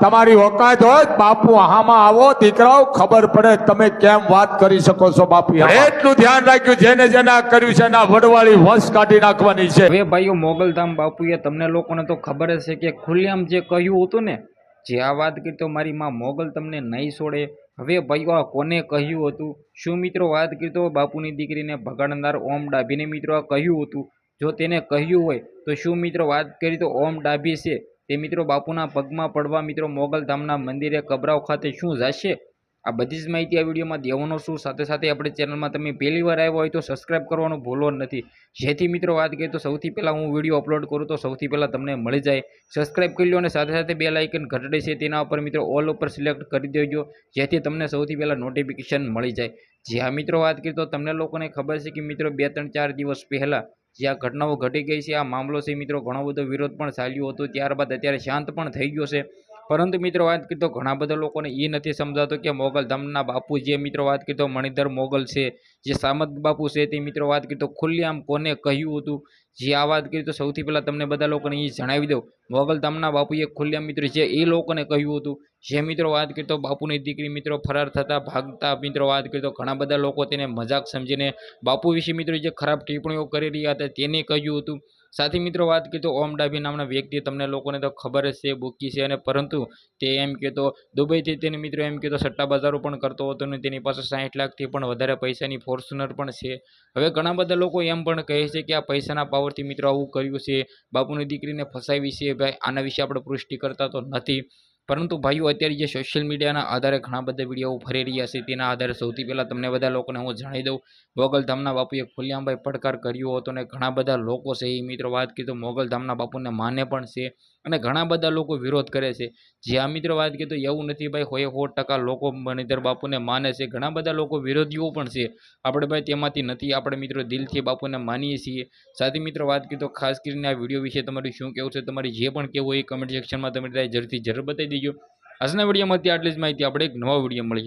તમારી ઓકાત હોય તો બાપુ આમાં આવો દીકરાઓ ખબર પડે તમે કેમ વાત કરી શકો છો બાપુ એટલું ધ્યાન રાખ્યું જેને જેને આ કર્યું છે એના વડવાળી વંશ કાઢી નાખવાની છે। હવે ભાઈઓ મોગલધામ બાપુએ તમને લોકોને તો ખબર જ છે કે ખુલ્લેઆમ જે કહ્યું હતું ને, જે આ વાત કરી તો મારી માં મોગલ તમને નહીં છોડે। હવે ભાઈઓ આ કોને કહ્યું હતું? શું મિત્રો વાત કરી તો બાપુની દીકરીને ભગાડનાર ઓમ ડાભીને મિત્રો આ કહ્યું હતું? જો તેને કહ્યું હોય તો શું મિત્રો વાત કરી તો ઓમ ડાભી છે તે મિત્રો બાપુના પગમાં પડવા મિત્રો મોગલધામના મંદિરે કબરાવ ખાતે શું જશે? આ બધી જ માહિતી આ વિડીયોમાં દેવાનો છું। સાથે સાથે આપણે ચેનલમાં તમે પહેલી વાર આવ્યા હોય તો સબસ્ક્રાઇબ કરવાનું ભૂલો નથી, જેથી મિત્રો વાત કરીએ તો સૌથી પહેલાં હું વિડીયો અપલોડ કરું તો સૌથી પહેલાં તમને મળી જાય। સબસ્ક્રાઇબ કરી લો અને સાથે સાથે બે લાઇકન ઘટડે છે તેના ઉપર મિત્રો ઓલ ઉપર સિલેક્ટ કરી દેજો, જેથી તમને સૌથી પહેલાં નોટિફિકેશન મળી જાય। જ્યાં મિત્રો વાત કરીએ તો તમને લોકોને ખબર છે કે મિત્રો 2-3-4 દિવસ પહેલાં જે આ ઘટનાઓ ઘટી ગઈ છે, આ મામલો છે મિત્રો ઘણો બધો વિરોધ પણ ચાલ્યો હતો, ત્યારબાદ અત્યારે શાંત પણ થઈ ગયો છે। પરંતુ મિત્રો વાત કરીએ તો ઘણા બધા લોકોને એ નથી સમજાતો કે મોગલધામના બાપુ જે મિત્રો વાત કરીએ તો મણિધર મોગલ છે, જે સામત બાપુ છે, તે મિત્રો વાત કરીએ તો ખુલ્લેઆમ કોને કહ્યું હતું? જે આ વાત કરીએ તો સૌથી પહેલાં તમને બધા લોકોને એ જણાવી દઉં, મોગલધામના બાપુએ ખુલ્લેઆમ મિત્રો જે એ લોકોને કહ્યું હતું, જે મિત્રો વાત કરીએ તો બાપુની દીકરી મિત્રો ફરાર થતા ભાગતા મિત્રો વાત કરીએ તો ઘણા બધા લોકો તેને મજાક સમજીને બાપુ વિશે મિત્રો જે ખરાબ ટિપ્પણીઓ કરી રહ્યા હતા તેને કહ્યું હતું। સાથે મિત્રો વાત કરીએ તો ઓમ ડાભી નામના વ્યક્તિ તમને લોકોને તો ખબર જ છે બુકી છે, અને પરંતુ તે એમ કહેતો દુબઈથી તેને મિત્રો એમ કહેતો સટ્ટા બજારો પણ કરતો હતો અને તેની પાસે 60 લાખથી પણ વધારે પૈસાની ફોર્ચ્યુનર પણ છે। હવે ઘણા બધા લોકો એમ પણ કહે છે કે આ પૈસાના પાવરથી મિત્રો આવું કર્યું છે, બાપુની દીકરીને ફસાવી છે। ભાઈ આના વિશે આપણે પુષ્ટિ કરતા તો નથી, પરંતુ ભાઈઓ અત્યારે જે સોશિયલ મીડિયાના આધારે ઘણા બધા વિડીયો ફરી રહ્યા છે તેના આધારે સૌથી પહેલાં તમને બધા લોકોને હું જણાવી દઉં, મોગલધામના બાપુએ ખુલ્લેઆમ ભાઈ પડકાર કર્યો હતો અને ઘણા બધા લોકો છે એ મિત્રો વાત કરીએ તો મોગલધામના બાપુને માને પણ છે અને ઘણા બધા લોકો વિરોધ કરે છે। જે આ મિત્રો વાત કરીએ તો એવું નથી ભાઈ 100% લોકો મણિધર બાપુને માને છે, ઘણા બધા લોકો વિરોધીઓ પણ છે, આપણે ભાઈ તેમાંથી નથી, આપણે મિત્રો દિલથી બાપુને માનીએ છીએ। સાથે મિત્રો વાત કરીએ તો ખાસ કરીને આ વિડીયો વિશે તમારું શું કહેવું છે, તમારી જે પણ કહેવું હોય એ કમેન્ટ સેક્શનમાં તમે જરૂરથી જરૂર બતાવી દેજો। આજના વિડીયોમાંથી આટલી જ માહિતી, આપણે એક નવા વિડીયો મળીએ।